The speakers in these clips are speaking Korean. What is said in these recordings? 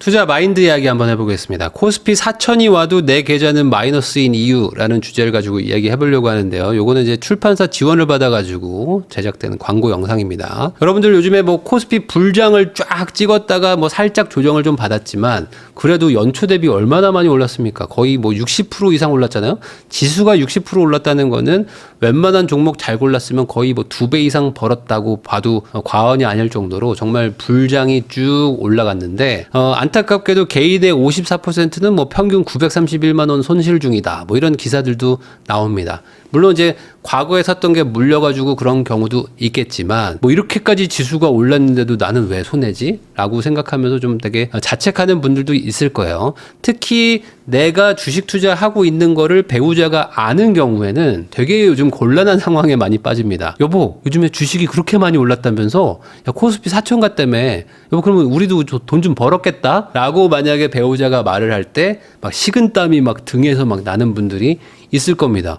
투자 마인드 이야기 한번 해보겠습니다. 코스피 4천이 와도 내 계좌는 마이너스인 이유라는 주제를 가지고 이야기해보려고 하는데요. 요거는 이제 출판사 지원을 받아가지고 제작되는 광고 영상입니다. 여러분들 요즘에 뭐 코스피 불장을 쫙 찍었다가 뭐 살짝 조정을 좀 받았지만 그래도 연초 대비 얼마나 많이 올랐습니까? 거의 뭐 60% 이상 올랐잖아요. 지수가 60% 올랐다는 거는 웬만한 종목 잘 골랐으면 거의 뭐 2배 이상 벌었다고 봐도 과언이 아닐 정도로 정말 불장이 쭉 올라갔는데 안타깝게도 개인의 54%는 뭐 평균 931만 원 손실 중이다. 뭐 이런 기사들도 나옵니다. 물론 이제 과거에 샀던 게 물려가지고 그런 경우도 있겠지만 뭐 이렇게까지 지수가 올랐는데도 나는 왜 손해지? 라고 생각하면서 좀 되게 자책하는 분들도 있을 거예요. 특히 내가 주식 투자하고 있는 거를 배우자가 아는 경우에는 되게 요즘 곤란한 상황에 많이 빠집니다. 여보, 요즘에 주식이 그렇게 많이 올랐다면서 야, 코스피 4천 갔다며. 여보, 그러면 우리도 돈 좀 벌었겠다? 라고 만약에 배우자가 말을 할 때 막 식은땀이 막 등에서 막 나는 분들이 있을 겁니다.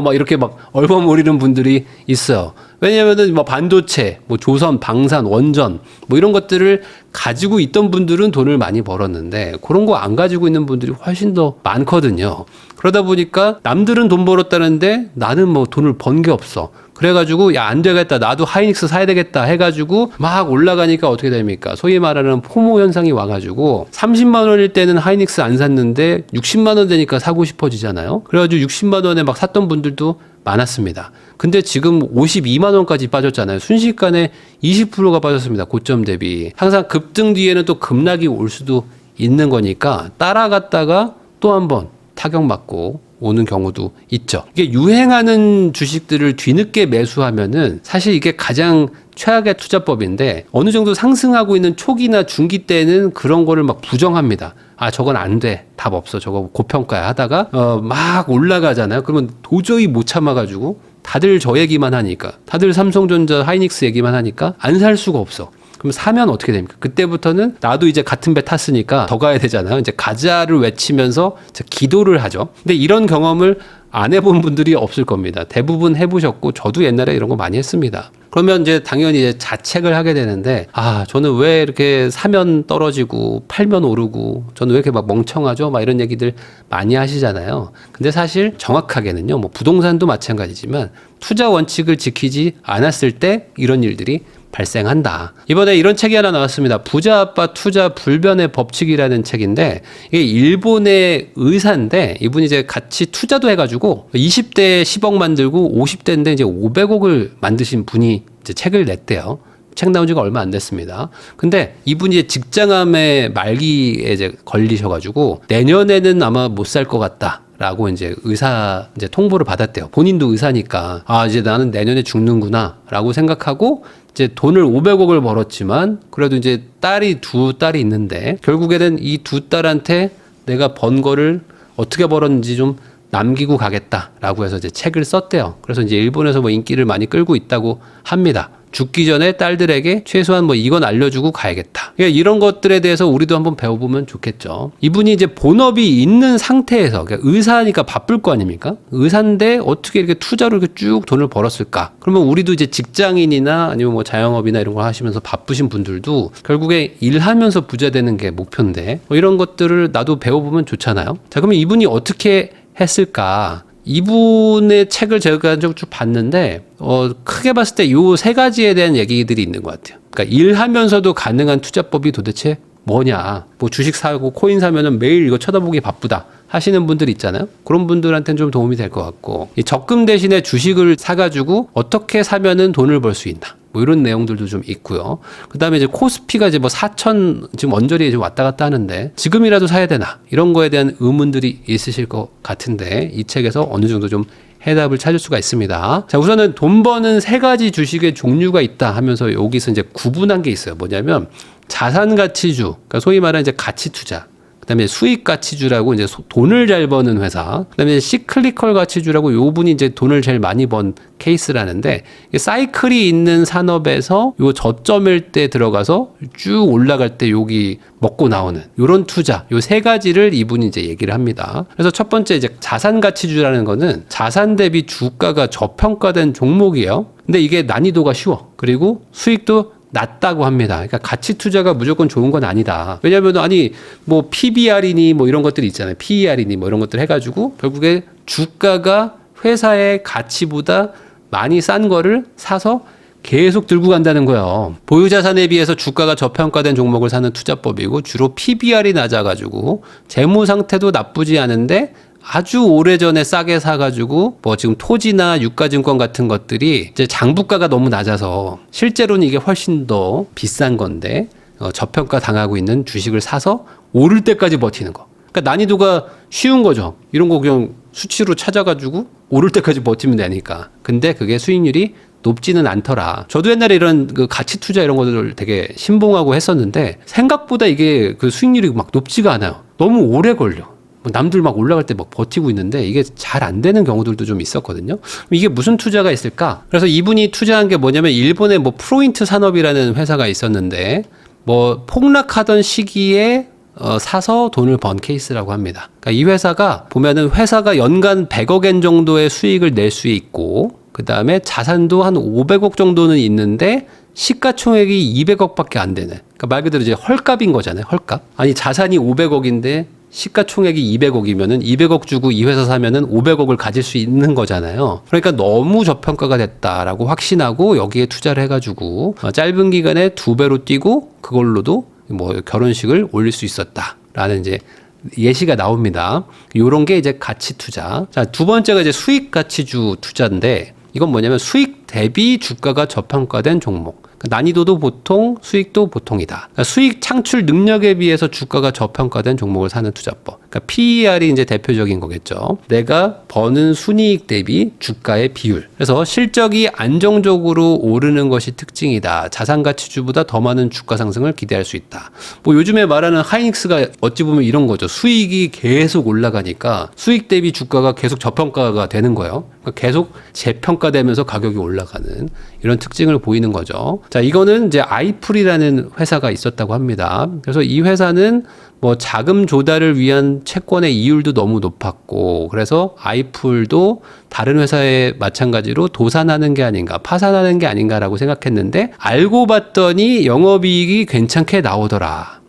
막 이렇게 막 얼버무리는 분들이 있어요. 왜냐면은 뭐 반도체, 뭐 조선, 방산, 원전 뭐 이런 것들을 가지고 있던 분들은 돈을 많이 벌었는데 그런 거 안 가지고 있는 분들이 훨씬 더 많거든요. 그러다 보니까 남들은 돈 벌었다는데 나는 뭐 돈을 번 게 없어. 그래가지고 야, 안 되겠다. 나도 하이닉스 사야 되겠다 해가지고 막 올라가니까 어떻게 됩니까? 소위 말하는 포모 현상이 와가지고 30만 원일 때는 하이닉스 안 샀는데 60만 원 되니까 사고 싶어지잖아요. 그래가지고 60만 원에 막 샀던 분들도 많았습니다. 근데 지금 52만 원까지 빠졌잖아요. 순식간에 20%가 빠졌습니다. 고점 대비. 항상 급등 뒤에는 또 급락이 올 수도 있는 거니까 따라갔다가 또 한 번 타격맞고 오는 경우도 있죠. 이게 유행하는 주식들을 뒤늦게 매수하면은 사실 이게 가장 최악의 투자법인데 어느 정도 상승하고 있는 초기나 중기 때는 그런 거를 막 부정합니다. 아, 저건 안 돼. 답 없어. 저거 고평가야 하다가 막 올라가잖아요. 그러면 도저히 못 참아가지고 다들 저 얘기만 하니까 다들 삼성전자 하이닉스 얘기만 하니까 안 살 수가 없어. 그럼 사면 어떻게 됩니까? 그때부터는 나도 이제 같은 배 탔으니까 더 가야 되잖아요. 이제 가자를 외치면서 기도를 하죠. 근데 이런 경험을 안 해본 분들이 없을 겁니다. 대부분 해보셨고 저도 옛날에 이런 거 많이 했습니다. 그러면 이제 당연히 이제 자책을 하게 되는데 아, 저는 왜 이렇게 사면 떨어지고 팔면 오르고 저는 왜 이렇게 막 멍청하죠? 막 이런 얘기들 많이 하시잖아요. 근데 사실 정확하게는요. 뭐 부동산도 마찬가지지만 투자 원칙을 지키지 않았을 때 이런 일들이 발생한다. 이번에 이런 책이 하나 나왔습니다. 부자 아빠 투자 불변의 법칙이라는 책인데 이게 일본의 의사인데 이분이 이제 같이 투자도 해가지고 20대에 10억 만들고 50대인데 이제 500억을 만드신 분이 이제 책을 냈대요. 책 나온 지가 얼마 안 됐습니다. 근데 이분이 이제 직장암의 말기에 이제 걸리셔가지고 내년에는 아마 못 살 것 같다. 라고 이제 의사 이제 통보를 받았대요. 본인도 의사니까 아, 이제 나는 내년에 죽는구나 라고 생각하고 이제 돈을 500억을 벌었지만 그래도 이제 두 딸이 있는데 결국에는 이 두 딸한테 내가 번 거를 어떻게 벌었는지 좀 남기고 가겠다라고 해서 이제 책을 썼대요. 그래서 이제 일본에서 뭐 인기를 많이 끌고 있다고 합니다. 죽기 전에 딸들에게 최소한 뭐 이건 알려주고 가야겠다. 그러니까 이런 것들에 대해서 우리도 한번 배워보면 좋겠죠. 이분이 이제 본업이 있는 상태에서 그러니까 의사니까 바쁠 거 아닙니까? 의사인데 어떻게 이렇게 투자로 이렇게 쭉 돈을 벌었을까? 그러면 우리도 이제 직장인이나 아니면 뭐 자영업이나 이런 거 하시면서 바쁘신 분들도 결국에 일하면서 부자 되는 게 목표인데 뭐 이런 것들을 나도 배워보면 좋잖아요. 자, 그러면 이분이 어떻게 했을까? 이분의 책을 제가 쭉 봤는데 크게 봤을 때 요 세 가지에 대한 얘기들이 있는 것 같아요. 그러니까 일하면서도 가능한 투자법이 도대체 뭐냐? 뭐 주식 사고 코인 사면은 매일 이거 쳐다보기 바쁘다 하시는 분들 있잖아요. 그런 분들한테는 좀 도움이 될 것 같고 이 적금 대신에 주식을 사가지고 어떻게 사면은 돈을 벌 수 있나? 뭐 이런 내용들도 좀 있고요. 그 다음에 이제 코스피가 이제 뭐 4천 지금 언저리에 좀 왔다 갔다 하는데 지금이라도 사야 되나? 이런 거에 대한 의문들이 있으실 것 같은데 이 책에서 어느 정도 좀 해답을 찾을 수가 있습니다. 자, 우선은 돈 버는 세 가지 주식의 종류가 있다 하면서 여기서 이제 구분한 게 있어요. 뭐냐면 자산 가치주, 그러니까 소위 말하는 이제 가치 투자. 그다음에 수익 가치주라고 이제 돈을 잘 버는 회사. 그다음에 시클리컬 가치주라고 요 분이 이제 돈을 제일 많이 번 케이스라는데 사이클이 있는 산업에서 요 저점일 때 들어가서 쭉 올라갈 때 여기 먹고 나오는 요런 투자. 요 세 가지를 이분이 이제 얘기를 합니다. 그래서 첫 번째 이제 자산 가치주라는 거는 자산 대비 주가가 저평가된 종목이에요. 근데 이게 난이도가 쉬워. 그리고 수익도 낮다고 합니다. 그러니까 가치 투자가 무조건 좋은 건 아니다. 왜냐하면 아니 뭐 PBR이니 뭐 이런 것들이 있잖아요. PER이니 뭐 이런 것들 해가지고 결국에 주가가 회사의 가치보다 많이 싼 거를 사서 계속 들고 간다는 거예요. 보유 자산에 비해서 주가가 저평가된 종목을 사는 투자법이고 주로 PBR이 낮아가지고 재무 상태도 나쁘지 않은데 아주 오래전에 싸게 사가지고 뭐 지금 토지나 유가증권 같은 것들이 이제 장부가가 너무 낮아서 실제로는 이게 훨씬 더 비싼 건데 저평가 당하고 있는 주식을 사서 오를 때까지 버티는 거. 그러니까 난이도가 쉬운 거죠. 이런 거 그냥 수치로 찾아가지고 오를 때까지 버티면 되니까. 근데 그게 수익률이 높지는 않더라. 저도 옛날에 이런 그 가치 투자 이런 것들을 되게 신봉하고 했었는데 생각보다 이게 그 수익률이 막 높지가 않아요. 너무 오래 걸려. 남들 막 올라갈 때 막 버티고 있는데 이게 잘 안 되는 경우들도 좀 있었거든요. 이게 무슨 투자가 있을까? 그래서 이분이 투자한 게 뭐냐면 일본의 뭐 프로인트 산업이라는 회사가 있었는데 뭐 폭락하던 시기에 사서 돈을 번 케이스라고 합니다. 그러니까 이 회사가 보면은 회사가 연간 100억엔 정도의 수익을 낼 수 있고 그 다음에 자산도 한 500억 정도는 있는데 시가총액이 200억밖에 안 되는. 그러니까 말 그대로 이제 헐값인 거잖아요. 헐값. 아니 자산이 500억인데 시가총액이 200억이면은 200억 주고 이 회사 사면은 500억을 가질 수 있는 거잖아요. 그러니까 너무 저평가가 됐다라고 확신하고 여기에 투자를 해가지고 짧은 기간에 2배로 뛰고 그걸로도 뭐 결혼식을 올릴 수 있었다라는 이제 예시가 나옵니다. 요런 게 이제 가치 투자. 자, 두 번째가 이제 수익 가치주 투자인데 이건 뭐냐면 수익 대비 주가가 저평가된 종목. 난이도도 보통, 수익도 보통이다. 그러니까 수익 창출 능력에 비해서 주가가 저평가된 종목을 사는 투자법. 그러니까 PER이 이제 대표적인 거겠죠. 내가 버는 순이익 대비 주가의 비율. 그래서 실적이 안정적으로 오르는 것이 특징이다. 자산 가치주보다 더 많은 주가 상승을 기대할 수 있다. 뭐 요즘에 말하는 하이닉스가 어찌 보면 이런 거죠. 수익이 계속 올라가니까 수익 대비 주가가 계속 저평가가 되는 거예요. 그러니까 계속 재평가되면서 가격이 올라가는 이런 특징을 보이는 거죠. 자, 이거는 이제 아이풀이라는 회사가 있었다고 합니다. 그래서 이 회사는 뭐 자금 조달을 위한 채권의 이율도 너무 높았고, 그래서 아이풀도 다른 회사에 마찬가지로 도산하는 게 아닌가, 파산하는 게 아닌가라고 생각했는데, 알고 봤더니 영업이익이 괜찮게 나오더라.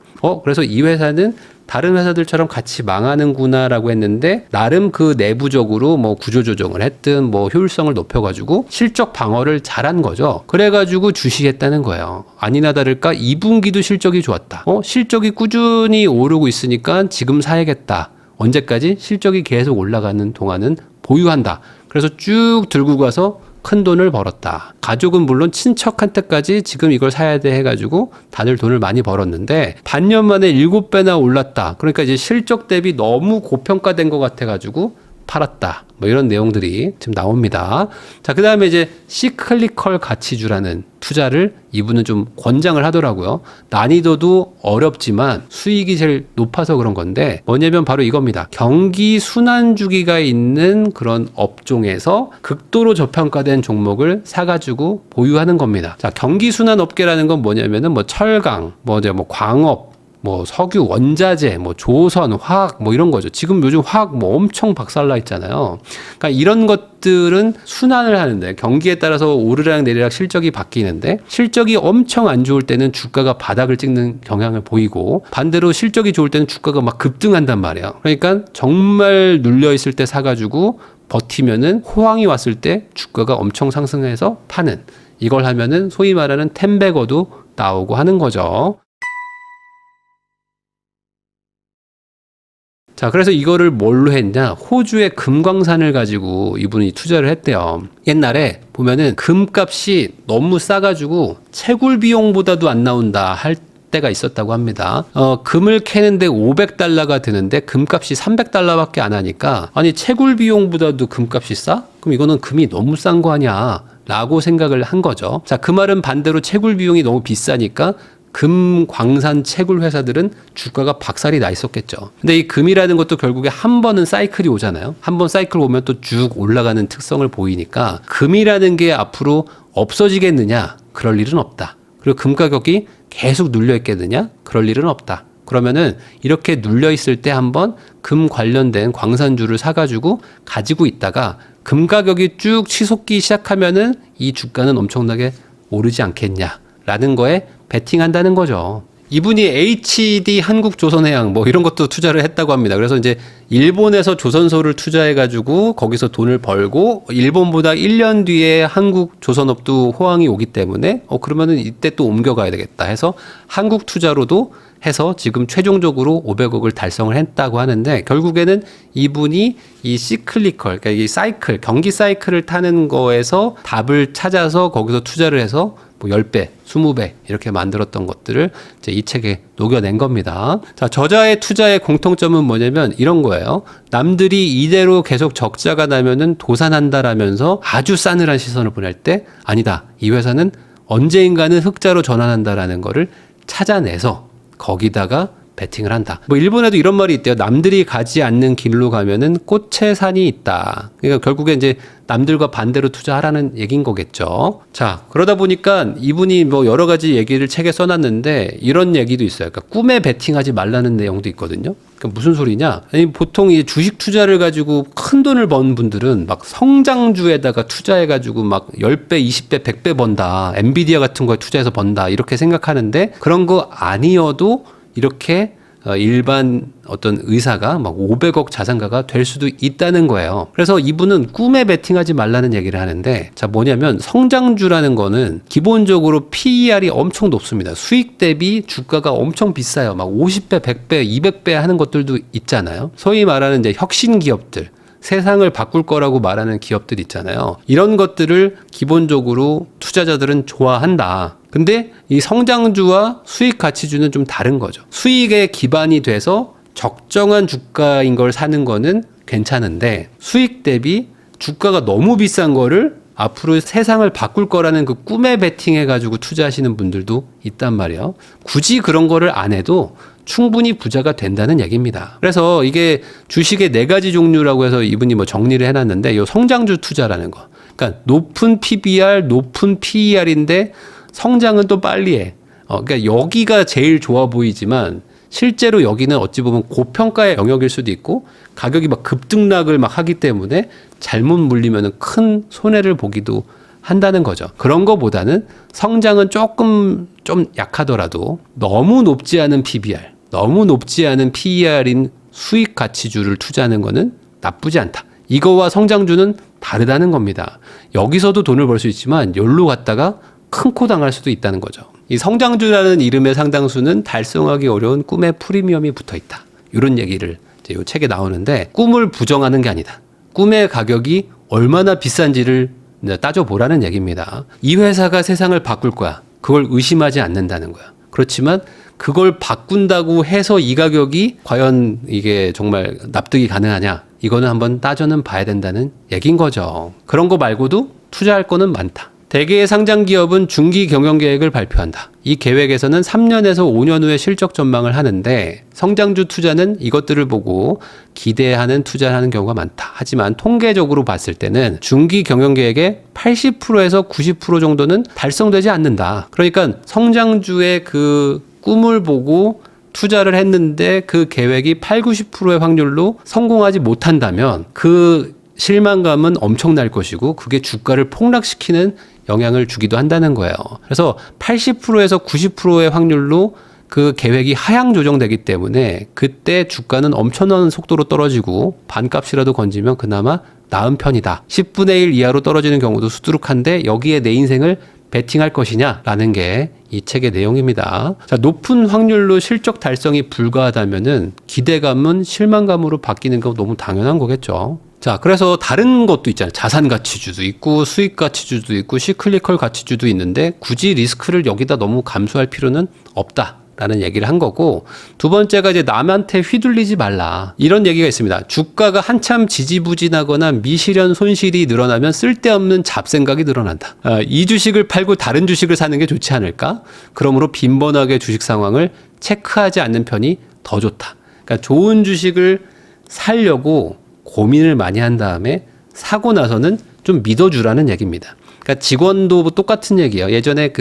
그래서 이 회사는 다른 회사들처럼 같이 망하는구나라고 했는데 나름 그 내부적으로 뭐 구조조정을 했든 뭐 효율성을 높여가지고 실적 방어를 잘한 거죠. 그래가지고 주식했다는 거예요. 아니나 다를까 2분기도 실적이 좋았다. 실적이 꾸준히 오르고 있으니까 지금 사야겠다. 언제까지? 실적이 계속 올라가는 동안은 보유한다. 그래서 쭉 들고 가서 큰 돈을 벌었다. 가족은 물론 친척한테까지 지금 이걸 사야 돼 해가지고 다들 돈을 많이 벌었는데 반년 만에 7배나 올랐다. 그러니까 이제 실적 대비 너무 고평가된 것 같아가지고 팔았다. 뭐 이런 내용들이 지금 나옵니다. 자, 그 다음에 이제 시클리컬 가치주라는 투자를 이분은 좀 권장을 하더라고요. 난이도도 어렵지만 수익이 제일 높아서 그런 건데 뭐냐면 바로 이겁니다. 경기 순환 주기가 있는 그런 업종에서 극도로 저평가된 종목을 사가지고 보유하는 겁니다. 자, 경기 순환 업계라는 건 뭐냐면은 뭐 철강, 뭐 광업, 뭐 석유, 원자재, 뭐 조선, 화학 뭐 이런 거죠. 지금 요즘 화학 뭐 엄청 박살나 있잖아요. 그러니까 이런 것들은 순환을 하는데 경기에 따라서 오르락 내리락 실적이 바뀌는데 실적이 엄청 안 좋을 때는 주가가 바닥을 찍는 경향을 보이고 반대로 실적이 좋을 때는 주가가 막 급등한단 말이에요. 그러니까 정말 눌려 있을 때 사가지고 버티면은 호황이 왔을 때 주가가 엄청 상승해서 파는 이걸 하면은 소위 말하는 텐베거도 나오고 하는 거죠. 자, 그래서 이거를 뭘로 했냐? 호주의 금광산을 가지고 이분이 투자를 했대요. 옛날에 보면은 금값이 너무 싸가지고 채굴 비용보다도 안 나온다 할 때가 있었다고 합니다. 금을 캐는데 $500가 드는데 금값이 $300밖에 안 하니까 아니 채굴 비용보다도 금값이 싸? 그럼 이거는 금이 너무 싼 거 아니야? 라고 생각을 한 거죠. 자, 그 말은 반대로 채굴 비용이 너무 비싸니까 금 광산 채굴 회사들은 주가가 박살이 나 있었겠죠. 근데 이 금이라는 것도 결국에 한 번은 사이클이 오잖아요. 한 번 사이클 오면 또 쭉 올라가는 특성을 보이니까 금이라는 게 앞으로 없어지겠느냐? 그럴 일은 없다. 그리고 금 가격이 계속 눌려 있겠느냐? 그럴 일은 없다. 그러면은 이렇게 눌려 있을 때 한번 금 관련된 광산주를 사가지고 가지고 있다가 금 가격이 쭉 치솟기 시작하면은 이 주가는 엄청나게 오르지 않겠냐? 라는 거에 베팅한다는 거죠. 이분이 HD 한국조선해양 뭐 이런 것도 투자를 했다고 합니다. 그래서 이제 일본에서 조선소를 투자해가지고 거기서 돈을 벌고 일본보다 1년 뒤에 한국 조선업도 호황이 오기 때문에 그러면은 이때 또 옮겨가야 되겠다 해서 한국 투자로도 해서 지금 최종적으로 500억을 달성을 했다고 하는데 결국에는 이분이 이 시클리컬, 그러니까 이 사이클, 경기 사이클을 타는 거에서 답을 찾아서 거기서 투자를 해서 뭐 10배, 20배 이렇게 만들었던 것들을 이제 이 책에 녹여낸 겁니다. 자, 저자의 투자의 공통점은 뭐냐면 이런 거예요. 남들이 이대로 계속 적자가 나면은 도산한다라면서 아주 싸늘한 시선을 보낼 때 아니다. 이 회사는 언제인가는 흑자로 전환한다라는 거를 찾아내서 거기다가 베팅을 한다. 뭐 일본에도 이런 말이 있대요. 남들이 가지 않는 길로 가면은 꽃의 산이 있다. 그러니까 결국에 이제 남들과 반대로 투자하라는 얘기인 거겠죠. 자, 그러다 보니까 이분이 뭐 여러 가지 얘기를 책에 써놨는데 이런 얘기도 있어요. 그러니까 꿈에 베팅하지 말라는 내용도 있거든요. 그러니까 무슨 소리냐? 아니, 보통 이 주식 투자를 가지고 큰 돈을 번 분들은 막 성장주에다가 투자해가지고 막 10배, 20배, 100배 번다. 엔비디아 같은 거에 투자해서 번다. 이렇게 생각하는데 그런 거 아니어도 이렇게 일반 어떤 의사가 막 500억 자산가가 될 수도 있다는 거예요. 그래서 이분은 꿈에 베팅하지 말라는 얘기를 하는데 자, 뭐냐면 성장주라는 거는 기본적으로 PER이 엄청 높습니다. 수익 대비 주가가 엄청 비싸요. 막 50배, 100배, 200배 하는 것들도 있잖아요. 소위 말하는 이제 혁신 기업들. 세상을 바꿀 거라고 말하는 기업들 있잖아요. 이런 것들을 기본적으로 투자자들은 좋아한다. 근데 이 성장주와 수익 가치주는 좀 다른 거죠. 수익에 기반이 돼서 적정한 주가인 걸 사는 거는 괜찮은데 수익 대비 주가가 너무 비싼 거를 앞으로 세상을 바꿀 거라는 그 꿈에 베팅해가지고 투자하시는 분들도 있단 말이에요. 굳이 그런 거를 안 해도 충분히 부자가 된다는 얘기입니다. 그래서 이게 주식의 4가지 종류라고 해서 이분이 뭐 정리를 해놨는데 이 성장주 투자라는 거. 그러니까 높은 PBR, 높은 PER인데 성장은 또 빨리 해. 그러니까 여기가 제일 좋아 보이지만 실제로 여기는 어찌 보면 고평가의 영역일 수도 있고 가격이 막 급등락을 막 하기 때문에 잘못 물리면 큰 손해를 보기도 한다는 거죠. 그런 거보다는 성장은 조금 좀 약하더라도 너무 높지 않은 PBR, 너무 높지 않은 PER인 수익 가치주를 투자하는 거는 나쁘지 않다. 이거와 성장주는 다르다는 겁니다. 여기서도 돈을 벌 수 있지만 여기로 갔다가 큰 코 당할 수도 있다는 거죠. 이 성장주라는 이름의 상당수는 달성하기 어려운 꿈의 프리미엄이 붙어 있다. 이런 얘기를 이제 이 책에 나오는데 꿈을 부정하는 게 아니다. 꿈의 가격이 얼마나 비싼지를 따져보라는 얘기입니다. 이 회사가 세상을 바꿀 거야. 그걸 의심하지 않는다는 거야. 그렇지만 그걸 바꾼다고 해서 이 가격이 과연 이게 정말 납득이 가능하냐? 이거는 한번 따져는 봐야 된다는 얘기인 거죠. 그런 거 말고도 투자할 거는 많다. 대개의 상장 기업은 중기 경영 계획을 발표한다. 이 계획에서는 3년에서 5년 후의 실적 전망을 하는데 성장주 투자는 이것들을 보고 기대하는 투자를 하는 경우가 많다. 하지만 통계적으로 봤을 때는 중기 경영 계획의 80%에서 90% 정도는 달성되지 않는다. 그러니까 성장주의 그 꿈을 보고 투자를 했는데 그 계획이 8, 90%의 확률로 성공하지 못한다면 그 실망감은 엄청날 것이고 그게 주가를 폭락시키는 영향을 주기도 한다는 거예요. 그래서 80%에서 90%의 확률로 그 계획이 하향 조정되기 때문에 그때 주가는 엄청난 속도로 떨어지고 반값이라도 건지면 그나마 나은 편이다. 10분의 1 이하로 떨어지는 경우도 수두룩한데 여기에 내 인생을 베팅할 것이냐라는 게 이 책의 내용입니다. 자, 높은 확률로 실적 달성이 불가하다면은 기대감은 실망감으로 바뀌는 거 너무 당연한 거겠죠. 자, 그래서 다른 것도 있잖아요. 자산 가치주도 있고 수익 가치주도 있고 시클리컬 가치주도 있는데 굳이 리스크를 여기다 너무 감수할 필요는 없다. 라는 얘기를 한 거고 두 번째가 이제 남한테 휘둘리지 말라 이런 얘기가 있습니다. 주가가 한참 지지부진하거나 미실현 손실이 늘어나면 쓸데없는 잡생각이 늘어난다. 이 주식을 팔고 다른 주식을 사는 게 좋지 않을까? 그러므로 빈번하게 주식 상황을 체크하지 않는 편이 더 좋다. 그러니까 좋은 주식을 사려고 고민을 많이 한 다음에 사고 나서는 좀 믿어주라는 얘기입니다. 그러니까 직원도 똑같은 얘기예요. 예전에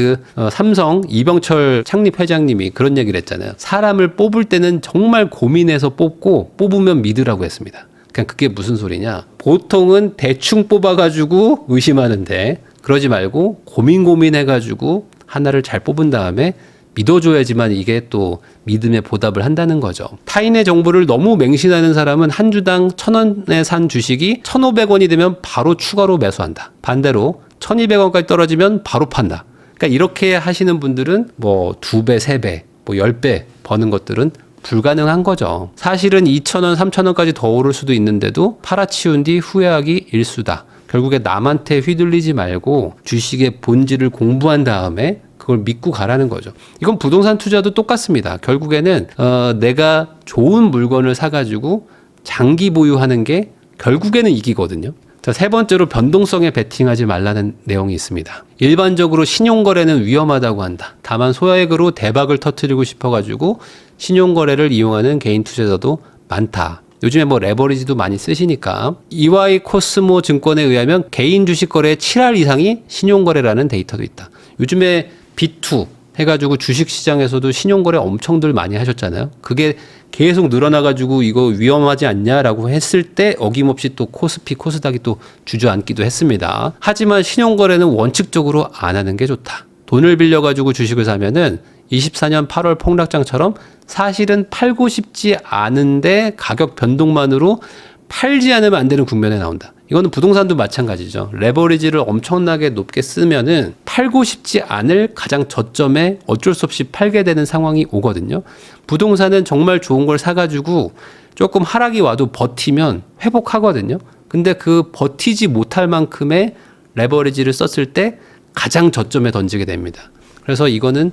삼성 이병철 창립 회장님이 그런 얘기를 했잖아요. 사람을 뽑을 때는 정말 고민해서 뽑고 뽑으면 믿으라고 했습니다. 그러니까 그게 무슨 소리냐? 보통은 대충 뽑아가지고 의심하는데 그러지 말고 고민해가지고 하나를 잘 뽑은 다음에 믿어줘야지만 이게 또 믿음에 보답을 한다는 거죠. 타인의 정보를 너무 맹신하는 사람은 한 주당 1,000원에 산 주식이 1,500원이 되면 바로 추가로 매수한다. 반대로 1,200원까지 떨어지면 바로 판다. 그러니까 이렇게 하시는 분들은 뭐 2배, 3배, 뭐 10배 버는 것들은 불가능한 거죠. 사실은 2,000원, 3,000원까지 더 오를 수도 있는데도 팔아치운 뒤 후회하기 일수다. 결국에 남한테 휘둘리지 말고 주식의 본질을 공부한 다음에 그걸 믿고 가라는 거죠. 이건 부동산 투자도 똑같습니다. 결국에는 내가 좋은 물건을 사가지고 장기 보유하는 게 결국에는 이기거든요. 자, 세 번째로 변동성에 베팅하지 말라는 내용이 있습니다. 일반적으로 신용거래는 위험하다고 한다. 다만 소액으로 대박을 터뜨리고 싶어가지고 신용거래를 이용하는 개인 투자자도 많다. 요즘에 뭐 레버리지도 많이 쓰시니까. EY 코스모 증권에 의하면 개인 주식 거래의 7할 이상이 신용거래라는 데이터도 있다. 요즘에 B2 해가지고 주식시장에서도 신용거래 엄청들 많이 하셨잖아요. 그게 계속 늘어나가지고 이거 위험하지 않냐라고 했을 때 어김없이 또 코스피, 코스닥이 또 주저앉기도 했습니다. 하지만 신용거래는 원칙적으로 안 하는 게 좋다. 돈을 빌려가지고 주식을 사면은 24년 8월 폭락장처럼 사실은 팔고 싶지 않은데 가격 변동만으로 팔지 않으면 안 되는 국면에 나온다. 이거는 부동산도 마찬가지죠. 레버리지를 엄청나게 높게 쓰면은 팔고 싶지 않을 가장 저점에 어쩔 수 없이 팔게 되는 상황이 오거든요. 부동산은 정말 좋은 걸 사가지고 조금 하락이 와도 버티면 회복하거든요. 근데 그 버티지 못할 만큼의 레버리지를 썼을 때 가장 저점에 던지게 됩니다. 그래서 이거는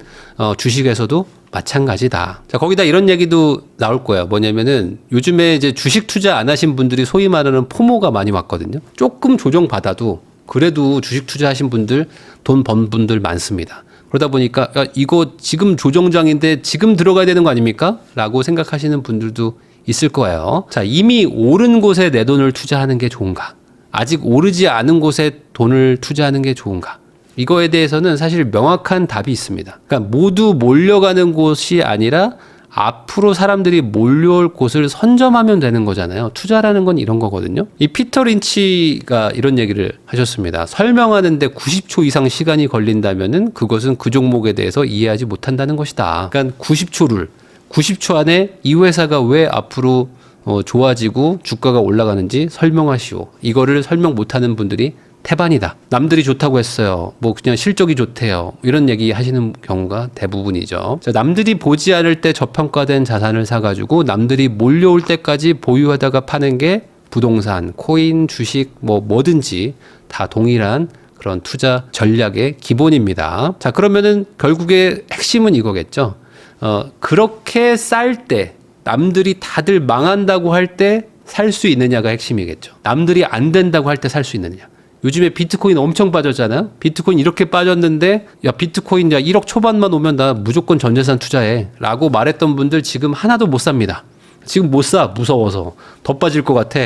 주식에서도 마찬가지다. 자, 거기다 이런 얘기도 나올 거예요. 뭐냐면은 요즘에 이제 주식 투자 안 하신 분들이 소위 말하는 포모가 많이 왔거든요. 조금 조정받아도 그래도 주식 투자하신 분들, 돈 번 분들 많습니다. 그러다 보니까 야, 이거 지금 조정장인데 지금 들어가야 되는 거 아닙니까? 라고 생각하시는 분들도 있을 거예요. 자, 이미 오른 곳에 내 돈을 투자하는 게 좋은가? 아직 오르지 않은 곳에 돈을 투자하는 게 좋은가? 이거에 대해서는 사실 명확한 답이 있습니다. 그러니까 모두 몰려가는 곳이 아니라 앞으로 사람들이 몰려올 곳을 선점하면 되는 거잖아요. 투자라는 건 이런 거거든요. 이 피터 린치가 이런 얘기를 하셨습니다. 설명하는데 90초 이상 시간이 걸린다면은 그것은 그 종목에 대해서 이해하지 못한다는 것이다. 그러니까 90초 안에 이 회사가 왜 앞으로 좋아지고 주가가 올라가는지 설명하시오. 이거를 설명 못하는 분들이 태반이다. 남들이 좋다고 했어요. 뭐 그냥 실적이 좋대요. 이런 얘기 하시는 경우가 대부분이죠. 자, 남들이 보지 않을 때 저평가된 자산을 사가지고 남들이 몰려올 때까지 보유하다가 파는 게 부동산, 코인, 주식 뭐든지 다 동일한 그런 투자 전략의 기본입니다. 자, 그러면은 결국에 핵심은 이거겠죠. 그렇게 쌀 때 남들이 다들 망한다고 할 때 살 수 있느냐가 핵심이겠죠. 남들이 안 된다고 할 때 살 수 있느냐. 요즘에 비트코인 엄청 빠졌잖아요. 비트코인 이렇게 빠졌는데 야 비트코인 야 1억 초반만 오면 나 무조건 전재산 투자해 라고 말했던 분들 지금 하나도 못 삽니다. 지금 못 사. 무서워서. 더 빠질 것 같아.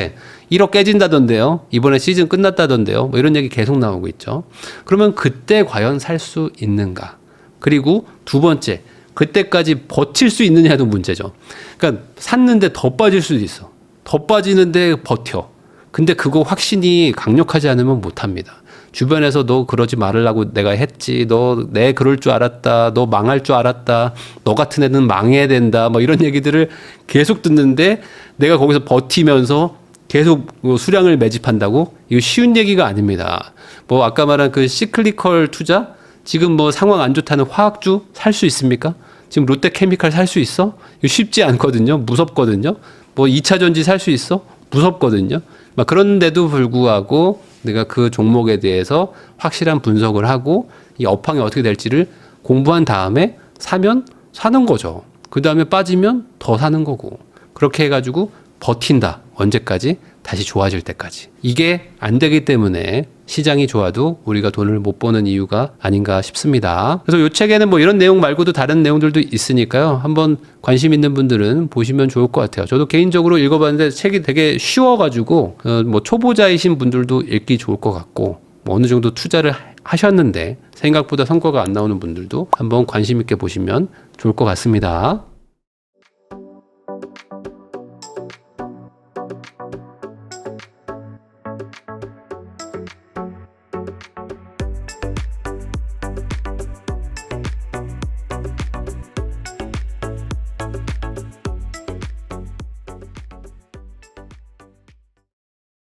1억 깨진다던데요. 이번에 시즌 끝났다던데요. 뭐 이런 얘기 계속 나오고 있죠. 그러면 그때 과연 살 수 있는가. 그리고 두 번째, 그때까지 버틸 수 있느냐도 문제죠. 그러니까 샀는데 더 빠질 수도 있어. 더 빠지는데 버텨. 근데 그거 확신이 강력하지 않으면 못합니다. 주변에서 너 그러지 말으려고 내가 했지. 너 내 그럴 줄 알았다. 너 망할 줄 알았다. 너 같은 애는 망해야 된다. 뭐 이런 얘기들을 계속 듣는데 내가 거기서 버티면서 계속 수량을 매집한다고? 이거 쉬운 얘기가 아닙니다. 뭐 아까 말한 그 시클리컬 투자? 지금 뭐 상황 안 좋다는 화학주 살 수 있습니까? 지금 롯데케미칼 살 수 있어? 이거 쉽지 않거든요. 무섭거든요. 뭐 2차 전지 살 수 있어? 무섭거든요. 막 그런데도 불구하고 내가 그 종목에 대해서 확실한 분석을 하고 이 업황이 어떻게 될지를 공부한 다음에 사면 사는 거죠. 그 다음에 빠지면 더 사는 거고. 그렇게 해가지고 버틴다. 언제까지? 다시 좋아질 때까지. 이게 안 되기 때문에 시장이 좋아도 우리가 돈을 못 버는 이유가 아닌가 싶습니다. 그래서 이 책에는 뭐 이런 내용 말고도 다른 내용들도 있으니까요. 한번 관심 있는 분들은 보시면 좋을 것 같아요. 저도 개인적으로 읽어봤는데 책이 되게 쉬워가지고 뭐 초보자이신 분들도 읽기 좋을 것 같고 뭐 어느 정도 투자를 하셨는데 생각보다 성과가 안 나오는 분들도 한번 관심 있게 보시면 좋을 것 같습니다.